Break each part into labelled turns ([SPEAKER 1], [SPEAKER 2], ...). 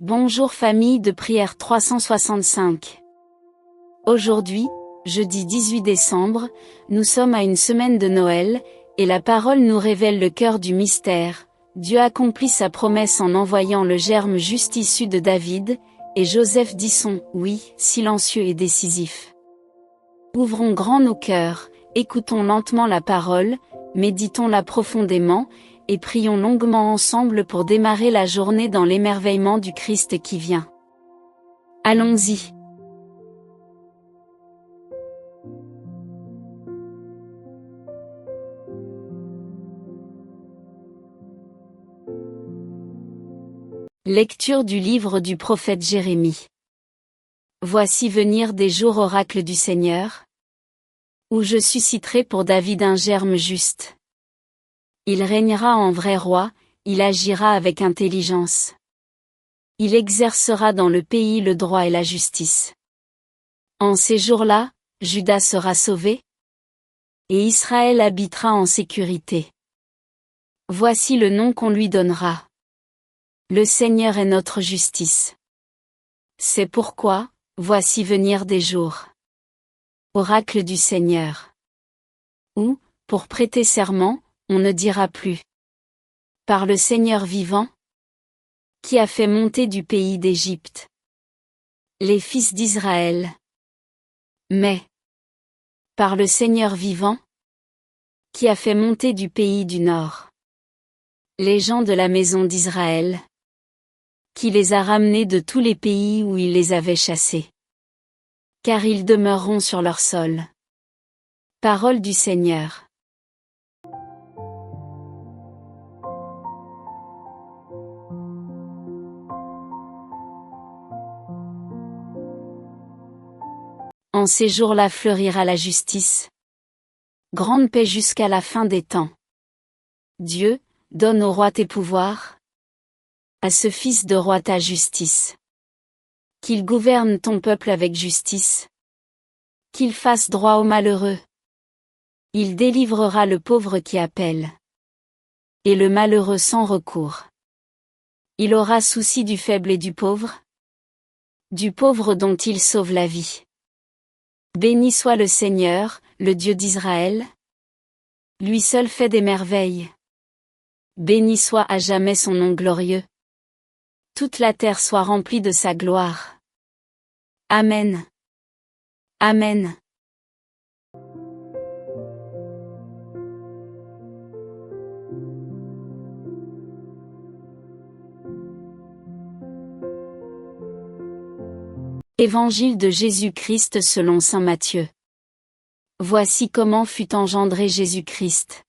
[SPEAKER 1] Bonjour famille de prière 365. Aujourd'hui, jeudi 18 décembre, nous sommes à une semaine de Noël, et la parole nous révèle le cœur du mystère. Dieu accomplit sa promesse en envoyant le germe juste issu de David, et Joseph dit son « oui » silencieux et décisif. Ouvrons grand nos cœurs, écoutons lentement la parole, méditons-la profondément, et prions longuement ensemble pour démarrer la journée dans l'émerveillement du Christ qui vient. Allons-y. Lecture du livre du prophète Jérémie. Voici venir des jours oracles du Seigneur, où je susciterai pour David un germe juste. Il régnera en vrai roi, il agira avec intelligence. Il exercera dans le pays le droit et la justice. En ces jours-là, Juda sera sauvé, et Israël habitera en sécurité. Voici le nom qu'on lui donnera. Le Seigneur est notre justice. C'est pourquoi, voici venir des jours. Oracle du Seigneur. Où, pour prêter serment, on ne dira plus. Par le Seigneur vivant, qui a fait monter du pays d'Égypte les fils d'Israël. Mais, par le Seigneur vivant, qui a fait monter du pays du nord les gens de la maison d'Israël, qui les a ramenés de tous les pays où il les avait chassés. Car ils demeureront sur leur sol. Parole du Seigneur. En ces jours-là fleurira la justice. Grande paix jusqu'à la fin des temps. Dieu, donne au roi tes pouvoirs. À ce fils de roi ta justice. Qu'il gouverne ton peuple avec justice. Qu'il fasse droit aux malheureux. Il délivrera le pauvre qui appelle. Et le malheureux sans recours. Il aura souci du faible et du pauvre. Du pauvre dont il sauve la vie. Béni soit le Seigneur, le Dieu d'Israël. Lui seul fait des merveilles. Béni soit à jamais son nom glorieux. Toute la terre soit remplie de sa gloire. Amen. Amen. Évangile de Jésus-Christ selon saint Matthieu. Voici comment fut engendré Jésus-Christ.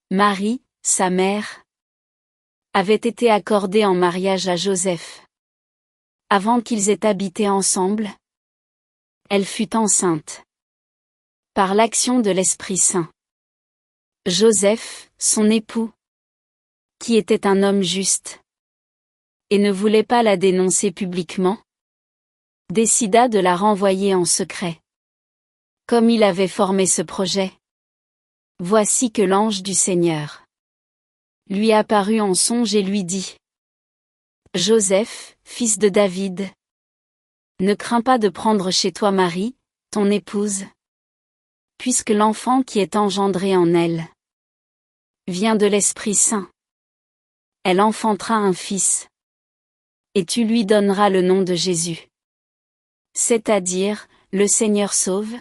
[SPEAKER 1] Marie, sa mère, avait été accordée en mariage à Joseph. Avant qu'ils aient habité ensemble, elle fut enceinte. Par l'action de l'Esprit Saint. Joseph, son époux, qui était un homme juste, et ne voulait pas la dénoncer publiquement, décida de la renvoyer en secret. Comme il avait formé ce projet, voici que l'ange du Seigneur lui apparut en songe et lui dit : Joseph, fils de David, ne crains pas de prendre chez toi Marie, ton épouse, puisque l'enfant qui est engendré en elle vient de l'Esprit Saint. Elle enfantera un fils, et tu lui donneras le nom de Jésus. C'est-à-dire, le Seigneur sauve,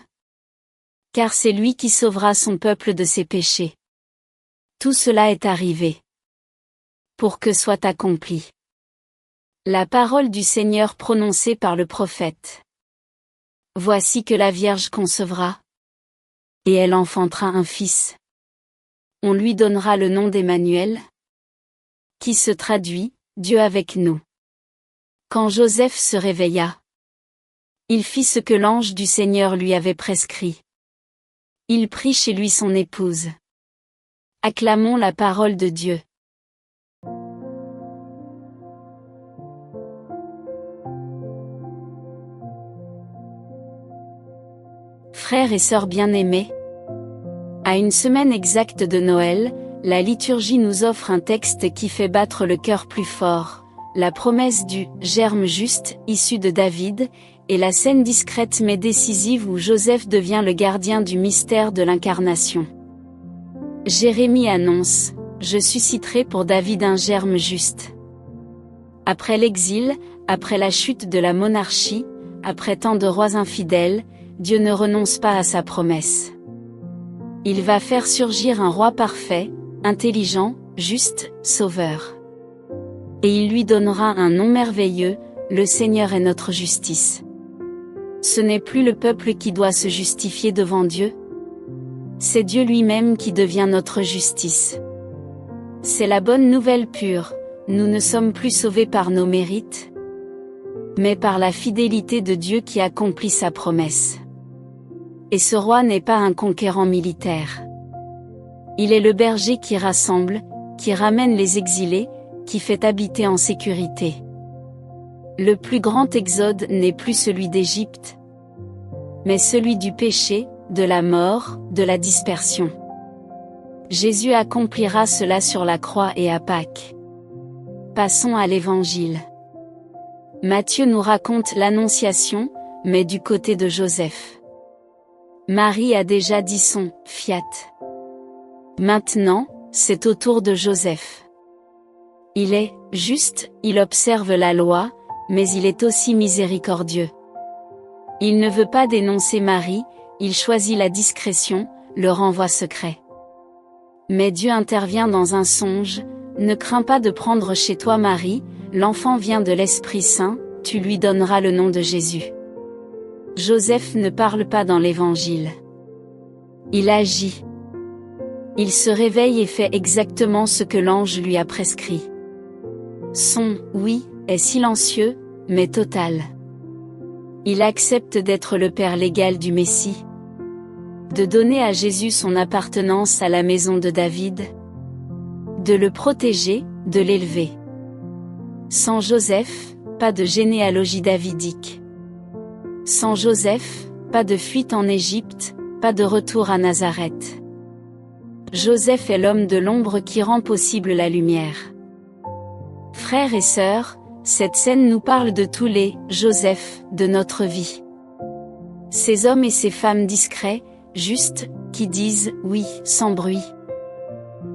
[SPEAKER 1] car c'est lui qui sauvera son peuple de ses péchés. Tout cela est arrivé pour que soit accompli la parole du Seigneur prononcée par le prophète. Voici que la Vierge concevra, et elle enfantera un fils. On lui donnera le nom d'Emmanuel, qui se traduit, Dieu avec nous. Quand Joseph se réveilla, il fit ce que l'ange du Seigneur lui avait prescrit. Il prit chez lui son épouse. Acclamons la parole de Dieu. Frères et sœurs bien-aimés, à une semaine exacte de Noël, la liturgie nous offre un texte qui fait battre le cœur plus fort. la promesse du « germe juste » issu de David, et la scène discrète mais décisive où Joseph devient le gardien du mystère de l'incarnation. Jérémie annonce « Je susciterai pour David un germe juste ». Après l'exil, après la chute de la monarchie, après tant de rois infidèles, Dieu ne renonce pas à sa promesse. Il va faire surgir un roi parfait, intelligent, juste, sauveur. Et il lui donnera un nom merveilleux, le Seigneur est notre justice. Ce n'est plus le peuple qui doit se justifier devant Dieu. C'est Dieu lui-même qui devient notre justice. C'est la bonne nouvelle pure, nous ne sommes plus sauvés par nos mérites, mais par la fidélité de Dieu qui accomplit sa promesse. Et ce roi n'est pas un conquérant militaire. Il est le berger qui rassemble, qui ramène les exilés, qui fait habiter en sécurité. Le plus grand exode n'est plus celui d'Égypte, mais celui du péché, de la mort, de la dispersion. Jésus accomplira cela sur la croix et à Pâques. Passons à l'Évangile. Matthieu nous raconte l'Annonciation, mais du côté de Joseph. Marie a déjà dit son « fiat ». Maintenant, c'est au tour de Joseph. Il est « juste », il observe la loi, mais il est aussi miséricordieux. Il ne veut pas dénoncer Marie, il choisit la discrétion, le renvoi secret. Mais Dieu intervient dans un songe, « Ne crains pas de prendre chez toi Marie, l'enfant vient de l'Esprit Saint, tu lui donneras le nom de Jésus. » Joseph ne parle pas dans l'Évangile. Il agit. Il se réveille et fait exactement ce que l'ange lui a prescrit. Son « oui » est silencieux, mais total. Il accepte d'être le père légal du Messie, de donner à Jésus son appartenance à la maison de David, de le protéger, de l'élever. Sans Joseph, pas de généalogie davidique. Sans Joseph, pas de fuite en Égypte, pas de retour à Nazareth. Joseph est l'homme de l'ombre qui rend possible la lumière. Frères et sœurs, cette scène nous parle de tous les « Joseph » de notre vie. Ces hommes et ces femmes discrets, justes, qui disent « oui » sans bruit.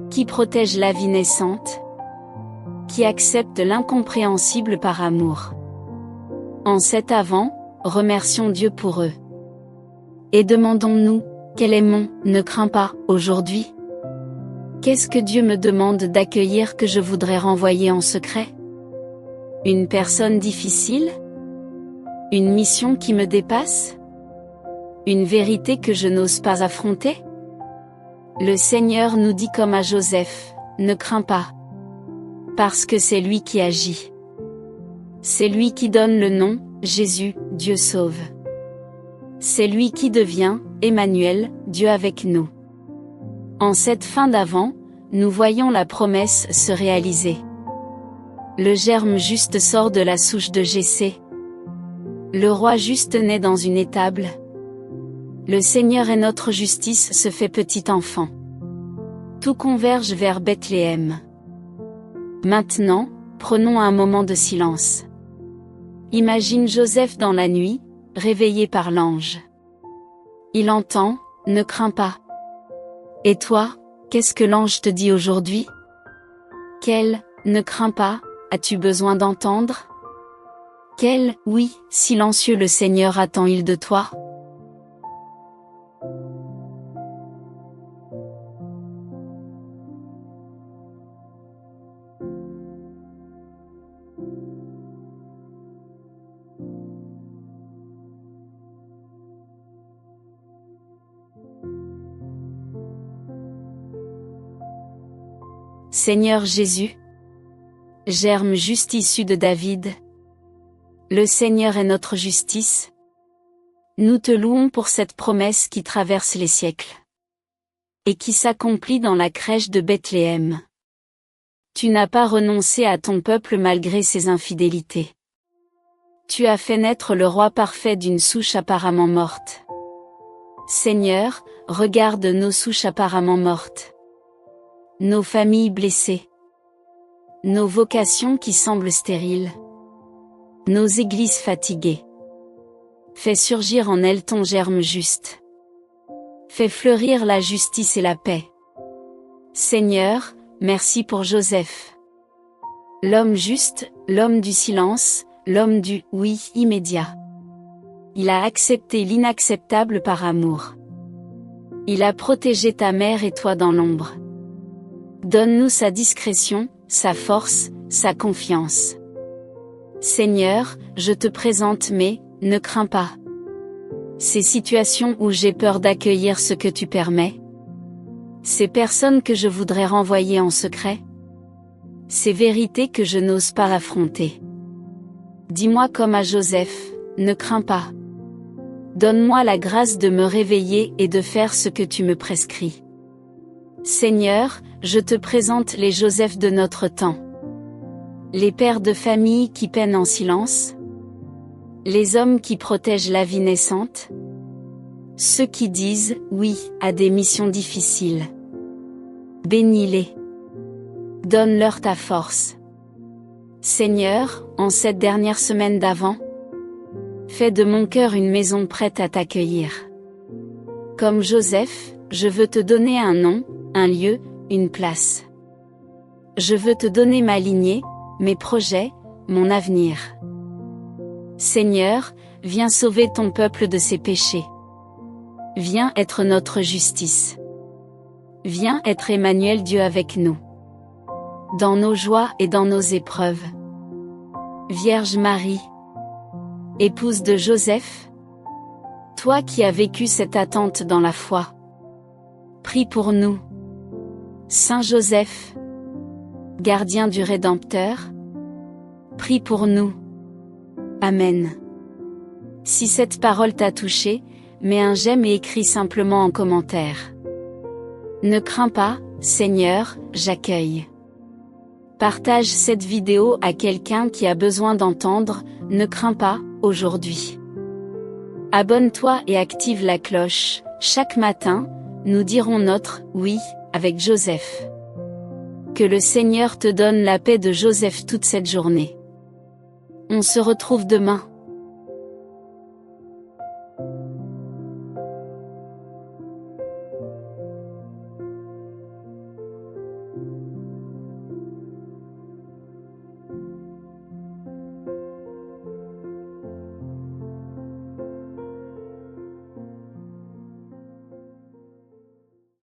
[SPEAKER 1] Qui protègent la vie naissante. Qui acceptent l'incompréhensible par amour. En cet Avant, remercions Dieu pour eux. Et demandons-nous, quel est mon « ne crains pas » aujourd'hui? Qu'est-ce que Dieu me demande d'accueillir que je voudrais renvoyer en secret? Une personne difficile? Une mission qui me dépasse? Une vérité que je n'ose pas affronter? Le Seigneur nous dit comme à Joseph, ne crains pas. Parce que c'est lui qui agit. C'est lui qui donne le nom, Jésus, Dieu sauve. C'est lui qui devient, Emmanuel, Dieu avec nous. En cette fin d'Avent, nous voyons la promesse se réaliser. Le germe juste sort de la souche de Jessé. Le roi juste naît dans une étable. Le Seigneur est notre justice se fait petit enfant. Tout converge vers Bethléem. Maintenant, prenons un moment de silence. Imagine Joseph dans la nuit, réveillé par l'ange. Il entend, ne crains pas. Et toi, qu'est-ce que l'ange te dit aujourd'hui? Quel, ne crains pas, as-tu besoin d'entendre? Quel, oui, silencieux le Seigneur attend-il de toi? Seigneur Jésus, germe juste issu de David, le Seigneur est notre justice. Nous te louons pour cette promesse qui traverse les siècles et qui s'accomplit dans la crèche de Bethléem. Tu n'as pas renoncé à ton peuple malgré ses infidélités. Tu as fait naître le roi parfait d'une souche apparemment morte. Seigneur, regarde nos souches apparemment mortes. Nos familles blessées. nos vocations qui semblent stériles, nos églises fatiguées. Fais surgir en elles ton germe juste. Fais fleurir la justice et la paix. Seigneur, merci pour Joseph. L'homme juste, l'homme du silence, l'homme du « oui » immédiat. Il a accepté l'inacceptable par amour. Il a protégé ta mère et toi dans l'ombre. Donne-nous sa discrétion, sa force, sa confiance. Seigneur, je te présente mes « ne crains pas ». Ces situations où j'ai peur d'accueillir ce que tu permets. Ces personnes que je voudrais renvoyer en secret. Ces vérités que je n'ose pas affronter. Dis-moi comme à Joseph, ne crains pas. Donne-moi la grâce de me réveiller et de faire ce que tu me prescris. Seigneur, je te présente les Joseph de notre temps. Les pères de famille qui peinent en silence. Les hommes qui protègent la vie naissante. Ceux qui disent « oui » à des missions difficiles. Bénis-les. Donne-leur ta force. Seigneur, en cette dernière semaine d'Avent, fais de mon cœur une maison prête à t'accueillir. Comme Joseph, je veux te donner un nom, un lieu, une place. Je veux te donner ma lignée, mes projets, mon avenir. Seigneur, viens sauver ton peuple de ses péchés. Viens être notre justice. Viens être Emmanuel Dieu avec nous. Dans nos joies et dans nos épreuves. Vierge Marie, épouse de Joseph, toi qui as vécu cette attente dans la foi, prie pour nous. Saint Joseph, gardien du Rédempteur, prie pour nous. Amen. Si cette parole t'a touché, mets un j'aime et écris simplement en commentaire. Ne crains pas, Seigneur, j'accueille. Partage cette vidéo à quelqu'un qui a besoin d'entendre « Ne crains pas » aujourd'hui. Abonne-toi et active la cloche. Chaque matin, nous dirons notre « oui » avec Joseph. Que le Seigneur te donne la paix de Joseph toute cette journée. On se retrouve demain.